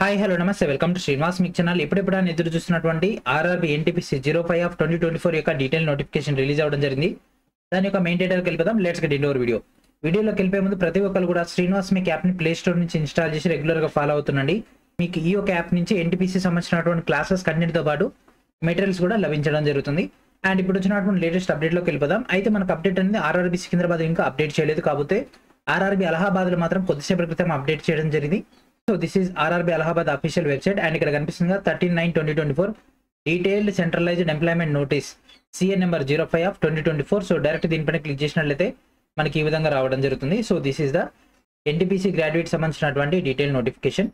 Hi hello నమస్తే welcome to Srinivas మిక్ channel. ఇప్పుడెప్పుడైనా ఎదురు చూస్తున్నటువంటి ఆర్ఆర్బీ ఎన్టీపీసీ 05 ఆఫ్ 2024 యొక్క డీటెయిల్ నోటిఫికేషన్ రిలీజ్ అవ్వడం జరిగింది. దాని యొక్క మెయిన్ డేటాకి వెళ్ళిపోదాం. లెట్స్ గెట్ ఇంటూ వీడియోలోకి వెళ్ళిపోయే ముందు ప్రతి ఒక్కరు కూడా శ్రీనివాస్ మిక్ యాప్ని ప్లే స్టోర్ నుంచి ఇన్స్టాల్ చేసి రెగ్యులర్గా ఫాలో అవుతుండండి. మీకు ఈ యొక్క యాప్ నుంచి ఎన్టీపీసీ సంబంధించినటువంటి క్లాసెస్ కంటెంట్తో పాటు మెటీరియల్స్ కూడా లభించడం జరుగుతుంది. అండ్ ఇప్పుడు వచ్చినటువంటి లేటెస్ట్ అప్డేట్లోకి వెళ్ళిపోదాం. అయితే మనకు అప్డేట్ అనేది ఆర్ఆర్బీ సికింద్రాబాద్ ఇంకా అప్డేట్ చేయలేదు, కాకపోతే ఆర్ఆర్బీ అలహాబాద్లో మాత్రం కొద్దిసేపటి క్రితం అప్డేట్ చేయడం జరిగింది. So this is RRB Allahabad official website and ఇక్కడ కనిపిస్తుంది 13/9/2024 detailed centralised employment notice CN number 05 of 2024. So direct దీనిపైన క్లిక్ చేసినట్లయితే మనకి ఈ విధంగా రావడం జరుగుతుంది. So this is the NTPC graduate సంబంధించినటువంటి డీటెయిల్ నోటిఫికేషన్.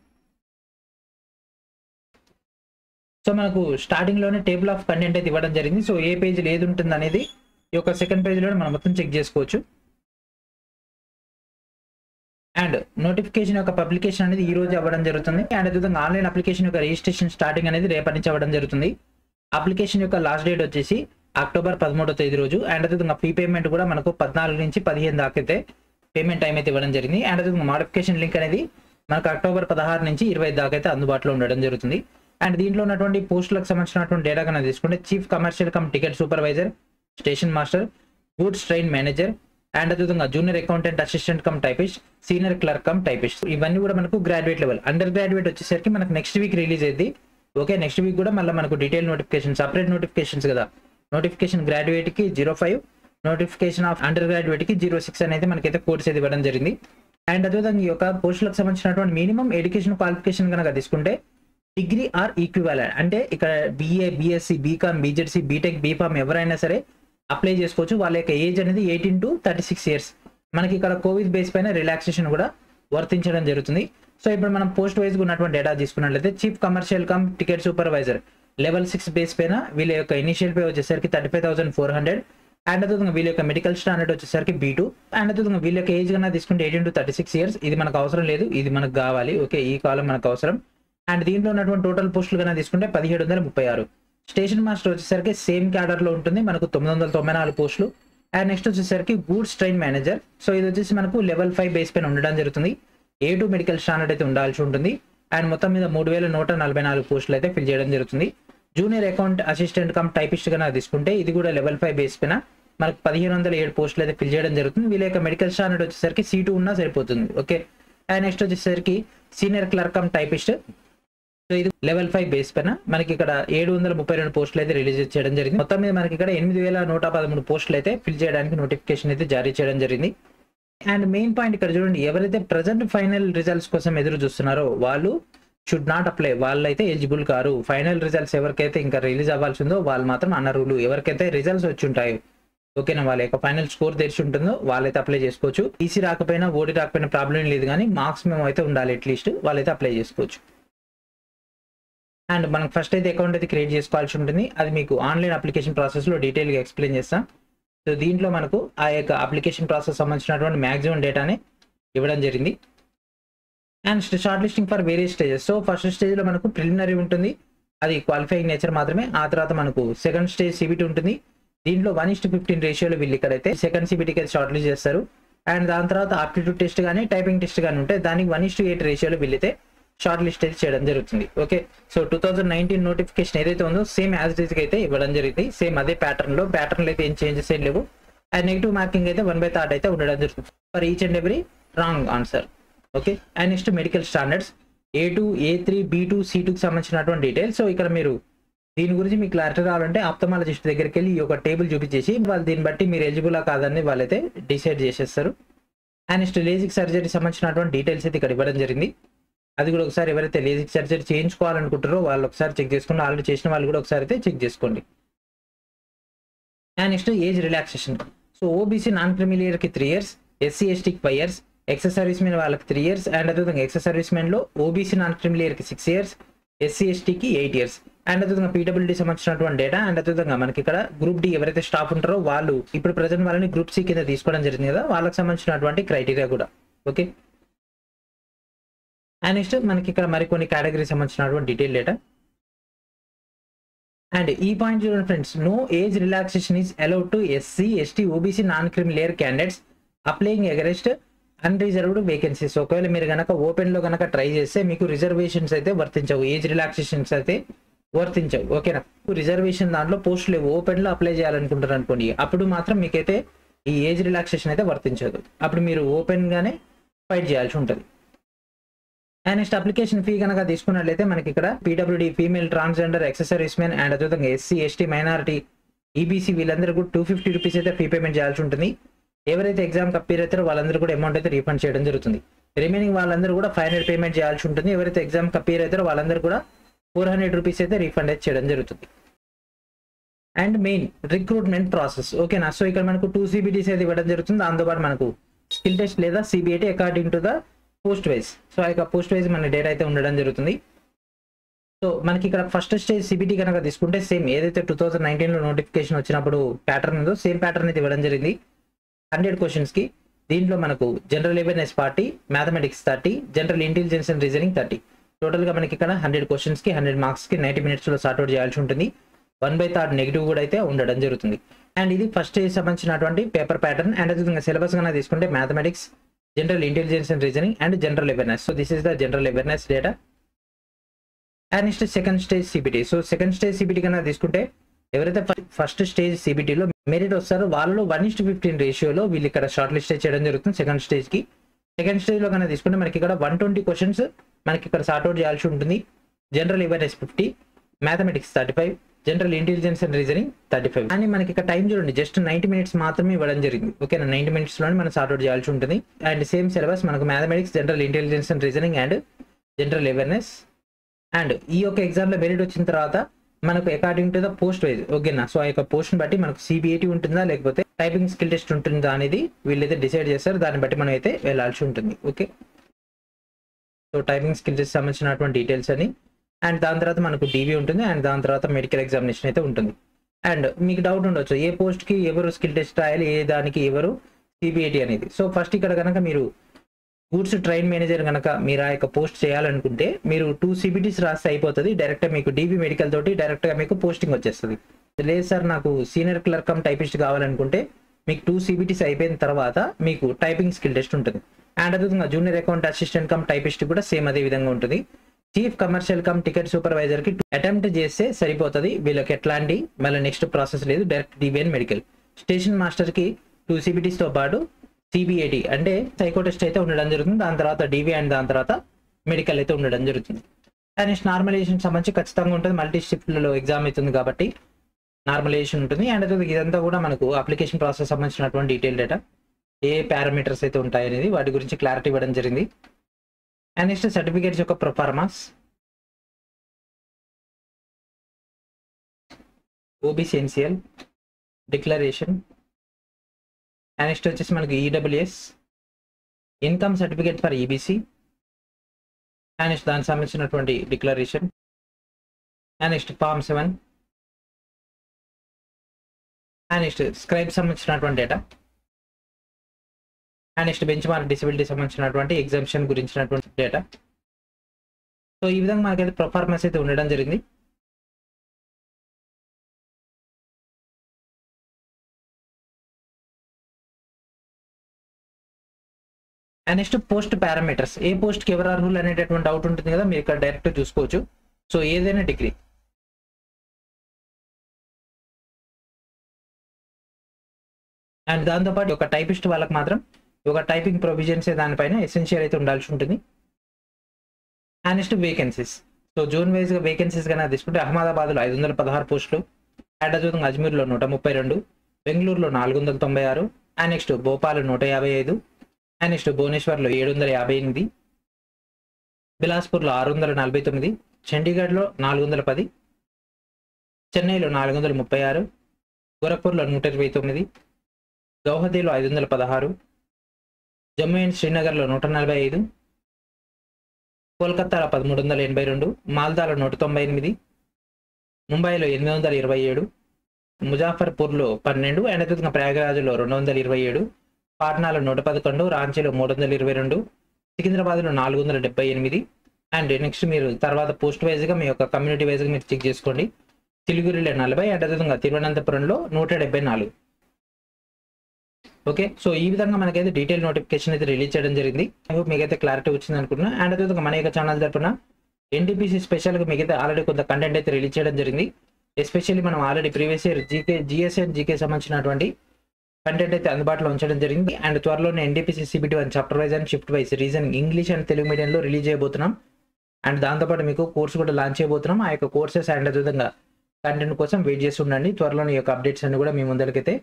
సో మనకు స్టార్టింగ్ లోనే టేబుల్ ఆఫ్ కంటెంట్ అయితే ఇవ్వడం జరిగింది. సో ఏ పేజీలో ఏది ఉంటుంది అనేది ఈ యొక్క సెకండ్ పేజీలో మనం మొత్తం చెక్ చేసుకోవచ్చు. అండ్ నోటిఫికేషన్ యొక్క పబ్లికేషన్ అనేది ఈ రోజు అవ్వడం జరుగుతుంది. అండ్ అదేవిధంగా ఆన్లైన్ అప్లికేషన్ యొక్క రిజిస్ట్రేషన్ స్టార్టింగ్ అనేది రేపటి నుంచి అవ్వడం జరుగుతుంది. అప్లికేషన్ యొక్క లాస్ట్ డేట్ వచ్చేసి అక్టోబర్ 13వ తేదీ రోజు. అండ్ అదేవిధంగా ఫీ పేమెంట్ కూడా మనకు 14 నుంచి 15 దాకా అయితే పేమెంట్ టైం అయితే ఇవ్వడం జరిగింది. అండ్ అదేవిధంగా మోడిఫికేషన్ లింక్ అనేది మనకు అక్టోబర్ 16 నుంచి 25 దాకా అయితే అందుబాటులో ఉండడం జరుగుతుంది. అండ్ దీంట్లో ఉన్నటువంటి పోస్టులకు సంబంధించినటువంటి డేటా కన్నా తీసుకుంటే chief commercial cum ticket supervisor, station master, goods train manager, and అదేవిధంగా junior accountant assistant cum typist, senior clerk cum typist, ఇవన్నీ కూడా మనకు గ్రాడ్యుయేట్ లెవెల్. అండర్ గ్రాడ్యుయేట్ వచ్చేసరికి మనకు నెక్స్ట్ వీక్ రిలీజ్ అయ్యింది. ఓకే, నెక్స్ట్ వీక్ కూడా మళ్ళీ మనకు డీటెయిల్ నోటిఫికేషన్ సపరేట్ నోటిఫికేషన్స్ కదా. నోటిఫికేషన్ గ్రాడ్యుయేట్ కి 05, నోటిఫికేషన్ ఆఫ్ అండర్ గ్రాడ్యుయేట్ కి 06 అనేది మనకైతే కోర్స్ అయితే ఇవ్వడం జరిగింది. అండ్ అదేవిధంగా ఈ యొక్క పోస్టులకు సంబంధించినటువంటి మినిమం ఎడ్యుకేషన్ క్వాలిఫికేషన్ కనుక తీసుకుంటే డిగ్రీ ఆర్ ఈక్వివాలెంట్, అంటే ఇక్కడ BA, BSc, BCom, BZC, BTech, BPharm ఎవరైనా సరే అప్లై చేసుకోవచ్చు. వాళ్ళ యొక్క ఏజ్ అనేది 18 to 36 years. మనకి ఇక్కడ కోవిడ్ బేస్ పైన రిలాక్సేషన్ కూడా వర్తించడం జరుగుతుంది. సో ఇప్పుడు మనం పోస్ట్ వైజ్ ఉన్నటువంటి డేటా తీసుకున్నట్లయితే chief commercial cum ticket supervisor level 6 base పైన వీళ్ళ యొక్క ఇనిషియల్ పే వచ్చేసరికి 35,400. అండ్ అదేవిధంగా వీళ్ళ యొక్క మెడికల్ స్టాండర్డ్ వచ్చేసరికి B2. అండ్ అదేవిధంగా వీళ్ళ యొక్క ఏజ్ కన్నా తీసుకుంటే 18 to 36 years. ఇది మనకు అవసరం లేదు, ఇది మనకు కావాలి. ఓకే, ఈ కాలం మనకు అవసరం. అండ్ దీంట్లో ఉన్నటువంటి టోటల్ పోస్టులు కన్నా తీసుకుంటే 1736. స్టేషన్ మాస్టర్ వచ్చేసరికి సేమ్ క్యాడర్ లో ఉంటుంది, మనకు 994 పోస్టులు. అండ్ నెక్స్ట్ వచ్చేసరికి గూడ్స్ ట్రైన్ మేనేజర్. సో ఇది వచ్చేసి మనకు లెవెల్ 5 బేస్ పైన ఉండడం జరుగుతుంది. A2 మెడికల్ స్టాండర్డ్ అయితే ఉండాల్సి ఉంటుంది. అండ్ మొత్తం మీద 3144 పోస్టులు అయితే ఫిల్ చేయడం జరుగుతుంది. Junior account assistant cum typist గా తీసుకుంటే ఇది కూడా లెవెల్ 5 బేస్ పైన మనకు 1507 పోస్టులు అయితే ఫిల్ చేయడం జరుగుతుంది. వీళ్ళ యొక్క మెడికల్ స్టాండర్డ్ వచ్చేసరికి C2 ఉన్నా సరిపోతుంది. ఓకే, అండ్ నెక్స్ట్ వచ్చేసరికి senior clerk cum typist. So ఇది లెవెల్ 5 బేస్ పైన మనకి ఇక్కడ 732 పోస్టులు అయితే రిలీజ్ చేయడం జరిగింది. మొత్తం మీద మనకి ఇక్కడ 8113 పోస్టులు అయితే ఫిల్ చేయడానికి నోటిఫికేషన్ అయితే జారీ చేయడం జరిగింది. అండ్ మెయిన్ పాయింట్ ఇక్కడ చూడండి, ఎవరైతే ప్రజెంట్ ఫైనల్ రిజల్ట్స్ కోసం ఎదురు చూస్తున్నారో వాళ్ళు షుడ్ నాట్ అప్లై, వాళ్ళైతే ఎలిజిబుల్ కారు. ఫైనల్ రిజల్ట్స్ ఎవరికైతే ఇంకా రిలీజ్ అవ్వాల్సి ఉందో వాళ్ళు మాత్రం అనర్హులు. ఎవరికైతే రిజల్ట్స్ వచ్చి ఉంటాయో, ఓకేనా, వాళ్ళ యొక్క ఫైనల్ స్కోర్ తెలిసి ఉంటుందో వాళ్ళైతే అప్లై చేసుకోవచ్చు. ఈసీ రాకపోయినా, ఓడి రాకపోయినా ప్రాబ్లం లేదు, కానీ మార్క్స్ మేము అయితే ఉండాలి అట్లీస్ట్, వాళ్ళైతే అప్లై చేసుకోవచ్చు. అండ్ మనకు ఫస్ట్ అయితే అకౌంట్ అయితే క్రియేట్ చేసుకోవాల్సి ఉంటుంది. అది మీకు ఆన్లైన్ అప్లికేషన్ ప్రాసెస్లో డీటెయిల్గా ఎక్స్ప్లెయిన్ చేస్తాం. సో దీంట్లో మనకు ఆ యొక్క అప్లికేషన్ ప్రాసెస్ సంబంధించినటువంటి మ్యాక్సిమం డేటాని ఇవ్వడం జరిగింది. And short listing for various stages. So first స్టేజ్లో మనకు ప్రిలిమినరీ ఉంటుంది, అది క్వాలిఫైయింగ్ నేచర్ మాత్రమే. ఆ తర్వాత మనకు సెకండ్ స్టేజ్ సిబిటీ ఉంటుంది. దీంట్లో 1:15 రేషియోలో వీళ్ళు ఇక్కడైతే సెకండ్ సిబిటీకి అయితే షార్ట్ లిస్ట్ చేస్తారు. అండ్ దాని తర్వాత ఆప్టిట్యూడ్ టెస్ట్ కానీ టైపింగ్ టెస్ట్ కానీ ఉంటాయి. దానికి 1:8 రేషియోలో వీళ్ళైతే షార్ట్ లిస్ట్ అయితే చేయడం జరుగుతుంది. ఓకే, సో 2019 నోటిఫికేషన్ ఏదైతే ఉందో సేమ్ యాజ్ ఇట్ ఈజ్ అయితే ఇవ్వడం జరిగింది. సేమ్ అదే ప్యాటర్న్లో అయితే ఏం చేంజెస్ ఏం లేవు. అండ్ నెగిటివ్ మార్కింగ్ అయితే 1/3 అయితే ఉండడం జరుగుతుంది for each and every wrong answer. Okay, and next medical standards A2, A3, B2, C2కి సంబంధించినటువంటి డీటెయిల్స్. సో ఇక్కడ మీరు దీని గురించి మీకు క్లారిటీ రావాలంటే ఆప్థమాలజిస్ట్ దగ్గరికి వెళ్ళి ఈ యొక్క టేబుల్ చూపించేసి వాళ్ళు దీన్ని బట్టి మీరు ఎలిజిబులా కాదని వాళ్ళైతే డిసైడ్ చేసేస్తారు. అండ్ నెక్స్ట్ లేజిక్ సర్జరీ సంబంధించినటువంటి డీటెయిల్స్ అయితే ఇక్కడ ఇవ్వడం జరిగింది. అది కూడా ఒకసారి ఎవరైతే లేజిక్ సర్జరీ చేయించుకోవాలనుకుంటారో వాళ్ళు ఒకసారి చెక్ చేసుకోండి. ఆల్రెడీ చేసిన వాళ్ళు కూడా ఒకసారి అయితే చెక్ చేసుకోండి. And next age relaxation. So OBC non క్రిమిలియర్కి 3 years, SC STకి 5 years, ఎక్సెస్ సర్వీస్ మెన్ వాళ్ళకి 3 years. అండ్ అదేవిధంగా ఎక్సెస్ సర్వీస్ మెన్లో ఓబీసీ నాన్ క్రిమిలియర్కి 6 years, SC STకి 8 years. అండ్ అదేవిధంగా పీడబ్ల్యూడీ సంబంధించినటువంటి డేటా. అండ్ అదేవిధంగా మనకి ఇక్కడ గ్రూప్ డి ఎవరైతే స్టాఫ్ ఉంటారో వాళ్ళు ఇప్పుడు ప్రజెంట్ వాళ్ళని గ్రూప్ సి కింద తీసుకోవడం జరిగింది కదా, వాళ్ళకి సంబంధించినటువంటి క్రైటీరియా కూడా. ఓకే, అండ్ నెక్స్ట్ మనకి ఇక్కడ మరికొన్ని కేటగిరీ సంబంధించినటువంటి డీటెయిల్ డేటా. అండ్ ఈ పాయింట్ చూడండి friends, no age relaxation is allowed to SC, ST, OBC non creamy layer candidates applying against unreserved vacancies. ఒకవేళ మీరు కనుక ఓపెన్లో కనుక ట్రై చేస్తే మీకు రిజర్వేషన్స్ అయితే వర్తించవు, ఏజ్ రిలాక్సేషన్స్ అయితే వర్తించవు. ఓకేనా, రిజర్వేషన్ దాంట్లో పోస్ట్ లేవు, ఓపెన్లో అప్లై చేయాలనుకుంటారు అనుకోండి, అప్పుడు మాత్రం మీకైతే ఈ ఏజ్ రిలాక్సేషన్ అయితే వర్తించదు, అప్పుడు మీరు ఓపెన్గానే ఫైట్ చేయాల్సి ఉంటుంది. అండ్ నెక్స్ట్ అప్లికేషన్ ఫీ కనుక తీసుకున్నట్లయితే మనకి ఇక్కడ PWD, female, transgender, accessories men and అదేవిధంగా ఎస్సీ, ఎస్టీ, మైనారిటీ, ఈబీసీ వీళ్ళందరూ కూడా 250 రూపీస్ అయితే ఫీ పేమెంట్ చేయాల్సి ఉంటుంది. ఎవరైతే ఎగ్జామ్కి అపీర్ అవుతారో వాళ్ళందరూ కూడా అమౌంట్ అయితే రీఫండ్ చేయడం జరుగుతుంది. రిమైనింగ్ వాళ్ళందరూ కూడా 500 పేమెంట్ చేయాల్సి ఉంటుంది. ఎవరైతే ఎగ్జామ్కి అపీర్ అవుతారో వాళ్ళందరూ కూడా 400 రూపీస్ అయితే రీఫండ్ అయితే చేయడం జరుగుతుంది. And main recruitment process. ఓకేనా, సో ఇక్కడ మనకు 2 CBTs అయితే ఇవ్వడం జరుగుతుంది. దాంతోపాటు మనకు స్కిల్ టెస్ట్ లేదా CBT according to the post wise. So ఆ యొక్క పోస్ట్ వైజ్ మన డేటా అయితే ఉండడం జరుగుతుంది. సో మనకి ఇక్కడ ఫస్ట్ స్టేజ్ CBT కనుక తీసుకుంటే సేమ్ ఏదైతే 2019లో నోటిఫికేషన్ వచ్చినప్పుడు ప్యాటర్న్ ఉందో సేమ్ ప్యాటర్న్ అయితే ఇవ్వడం జరిగింది 100 క్వశ్చన్స్కి. దీంట్లో మనకు general awareness 40, mathematics 30, general intelligence and reasoning 30. టోటల్గా మనకి ఇక్కడ 100 క్వశ్చన్స్కి 100 మార్క్స్కి 90 మినిట్స్లో సార్ట్అవుట్ చేయాల్సి ఉంటుంది. 1/3 నెగిటివ్ కూడా అయితే ఉండడం జరుగుతుంది. అండ్ ఇది ఫస్ట్ స్టేజ్ సంబంధించినటువంటి పేపర్ ప్యాటర్న్. అండ్ అదేవిధంగా సిలబస్ కన్నా తీసుకుంటే mathematics, general intelligence and reasoning and general awareness. So this is the general awareness data. And next second stage CBT. So second stage CBT కన్నా తీసుకుంటే ఎవరైతే first stage CBTలో merit వస్తారో వాళ్ళలో 1:15 రేషియోలో వీళ్ళు ఇక్కడ షార్ట్ లిస్ట్ చేయడం జరుగుతుంది సెకండ్ స్టేజ్కి. సెకండ్ స్టేజ్లో కన్నా తీసుకుంటే మనకి ఇక్కడ 120 క్వశ్చన్స్ మనకి ఇక్కడ సార్ట్అవుట్ చేయాల్సి ఉంటుంది. General awareness 50, mathematics 35, general intelligence and reasoning 35. అని మనకి ఇక్కడ టైం చూడండి జస్ట్ 90 మినిట్స్ మాత్రమే ఇవ్వడం జరిగింది. ఓకేనా, 90 మినిట్స్లోనే మనం సార్ట్అవుట్ చేయాల్సి ఉంటుంది. అండ్ సేమ్ సిలబస్ మనకు mathematics, general intelligence and reasoning and general awareness. And ఈ యొక్క ఎగ్జామ్లో మెరిట్ వచ్చిన తర్వాత మనకు according to the post wise. ఓకేనా, సో ఆ యొక్క పోస్ట్ని బట్టి మనకు CBT ఉంటుందా లేకపోతే టైపింగ్ స్కిల్ టెస్ట్ ఉంటుందా అనేది వీళ్ళైతే డిసైడ్ చేస్తారు. దాన్ని బట్టి మనం అయితే వెళ్ళాల్సి ఉంటుంది. Okay, so typing skill test సంబంధించినటువంటి డీటెయిల్స్ అని. అండ్ దాని తర్వాత మనకు DV ఉంటుంది. అండ్ దాని తర్వాత మెడికల్ ఎగ్జామినేషన్ అయితే ఉంటుంది. అండ్ మీకు డౌట్ ఉండొచ్చు ఏ పోస్ట్కి ఎవరు స్కిల్ టెస్ట్ రాయాలి, ఏ దానికి ఎవరు CBT అనేది. సో ఫస్ట్ ఇక్కడ కనుక మీరు గూడ్స్ ట్రైన్ మేనేజర్ కనుక మీరు ఆ యొక్క పోస్ట్ చేయాలనుకుంటే మీరు 2 CBTs రాస్తే అయిపోతుంది. డైరెక్ట్గా మీకు DV మెడికల్ తోటి డైరెక్ట్గా మీకు పోస్టింగ్ వచ్చేస్తుంది. లేదు సార్ నాకు సీనియర్ క్లర్క్ కమ్ టైపిస్ట్ కావాలనుకుంటే మీకు 2 CBTs అయిపోయిన తర్వాత మీకు టైపింగ్ స్కిల్ టెస్ట్ ఉంటుంది. అండ్ అదేవిధంగా junior account assistant cum typist కూడా సేమ్ అదే విధంగా ఉంటుంది. చీఫ్ కమర్షియల్ కమ్ టికెట్ సూపర్వైజర్కి అటెంప్ట్ చేస్తే సరిపోతుంది. వీళ్ళకి ఎట్లాంటి మళ్ళీ నెక్స్ట్ ప్రాసెస్ లేదు, direct DV and medical. Station మాస్టర్కి 2 CBTsతో పాటు CBAT అంటే సైకో టెస్ట్ అయితే ఉండడం జరుగుతుంది. దాని తర్వాత DV అండ్ దాని తర్వాత మెడికల్ అయితే ఉండడం జరుగుతుంది. అండ్ నెక్స్ట్ నార్మలైజేషన్ సంబంధించి ఖచ్చితంగా ఉంటుంది. మల్టీ షిఫ్ట్లలో ఎగ్జామ్ అవుతుంది కాబట్టి నార్మలైజేషన్ ఉంటుంది. అండ్ అదే ఇదంతా కూడా మనకు అప్లికేషన్ ప్రాసెస్ సంబంధించినటువంటి డీటెయిల్ డేటా, ఏ పారామీటర్స్ అయితే ఉంటాయి అనేది వాటి గురించి క్లారిటీ ఇవ్వడం జరిగింది. అండ్ నెక్స్ట్ సర్టిఫికేట్స్ యొక్క proformas, OBC NCL declaration. And next వచ్చేసి మనకి EWS income certificate for EBC. And next దానికి సంబంధించినటువంటి declaration. And next Form 7. And next scribe సంబంధించినటువంటి data. And next benchmark disability సంబంధించినటువంటి ఎగ్జామ్షన్ గురించినటువంటి డేటా. సో ఈ విధంగా మనకైతే పర్ఫార్మెన్స్ అయితే ఉండడం జరిగింది. అండ్ నెక్స్ట్ పోస్ట్ పారామీటర్స్, ఏ పోస్ట్కి ఎవరు అర్హులు అనేటటువంటి డౌట్ ఉంటుంది కదా, మీరు ఇక్కడ డైరెక్ట్ చూసుకోవచ్చు. సో ఏదైనా డిగ్రీ, అండ్ దాంతోపాటు ఒక టైపిస్ట్ వాళ్ళకి మాత్రం ఒక టైపింగ్ ప్రొవిజన్స్ దానిపైన ఎసెన్షియల్ అయితే ఉండాల్సి ఉంటుంది. And next vacancies. So zone వైజ్గా వేకెన్సీస్ కన్నా తీసుకుంటే అహ్మదాబాద్లో 516 పోస్టులు, అండ్ అదేవిధంగా అజ్మీర్లో 132, బెంగళూరులో 496, and next Bhopal 155, and next భువనేశ్వర్లో 758, బిలాస్పూర్లో 649, చండీగఢ్లో 410, చెన్నైలో 436, గోరఖ్పూర్లో 129, గౌహతిలో 516, జమ్మూ అండ్ శ్రీనగర్లో 145, కోల్కతాలో 1382, మాల్దాలో 198, ముంబైలో 827, ముజాఫర్పూర్లో 12, అండ్ అదేవిధంగా ప్రయాగరాజ్లో 227, పాట్నాలో 111, రాంచీలో 322, సికింద్రాబాద్లో 478. అండ్ నెక్స్ట్ మీరు తర్వాత పోస్ట్ వైజ్గా మీ యొక్క కమ్యూనిటీ వైజ్గా మీరు చెక్ చేసుకోండి. సిలిగురిలో 40, అండ్ అదేవిధంగా తిరువనంతపురంలో 174. ఓకే, సో ఈ విధంగా మనకైతే డీటెయిల్ నోటిఫికేషన్ అయితే రిలీజ్ చేయడం జరిగింది. ఐ హోప్ మీకైతే క్లారిటీ వచ్చింది అనుకుంటున్నా. అండ్ అదేవిధంగా మన యొక్క ఛానల్ తరపున ఎన్టీపీసీ స్పెషల్గా మీకైతే ఆల్రెడీ కొంత కంటెంట్ అయితే రిలీజ్ చేయడం జరిగింది. ఎస్పెషల్లీ మనం already previous year GS and GK సంబంధించినటువంటి కంటెంట్ అయితే అందుబాటులో ఉంచడం జరిగింది. అండ్ త్వరలోనే NTPC CBT 1 chapter wise and shift wise reasoning English and Telugu మీడియంలో రిలీజ్ చేయబోతున్నాం. అండ్ దాంతోపాటు మీకు కోర్స్ కూడా లాంచ్ చేయబోతున్నాం. ఆ యొక్క కోర్సెస్ అండ్ అదేవిధంగా కంటెంట్ కోసం వెయిట్ చేసి ఉండండి. త్వరలోనే ఈ యొక్క అప్డేట్స్ అన్ని కూడా మీ ముందరికైతే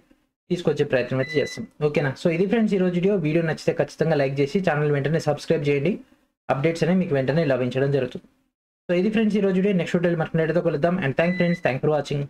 తీసుకొచ్చే ప్రయత్నం అయితే చేస్తాం. ఓకేనా, సో ఇది ఫ్రెండ్స్ ఈరోజు వీడియో నచ్చితే ఖచ్చితంగా లైక్ చేసి ఛానల్ వెంటనే సబ్స్క్రైబ్ చేయండి. అప్డేట్స్ అనేవి మీకు వెంటనే లభించడం జరుగుతుంది. సో ఇది ఫ్రెండ్స్ ఈరోజు నెక్స్ట్ వీడియో మరికొన్ని కలుద్దాం. And thank for watching.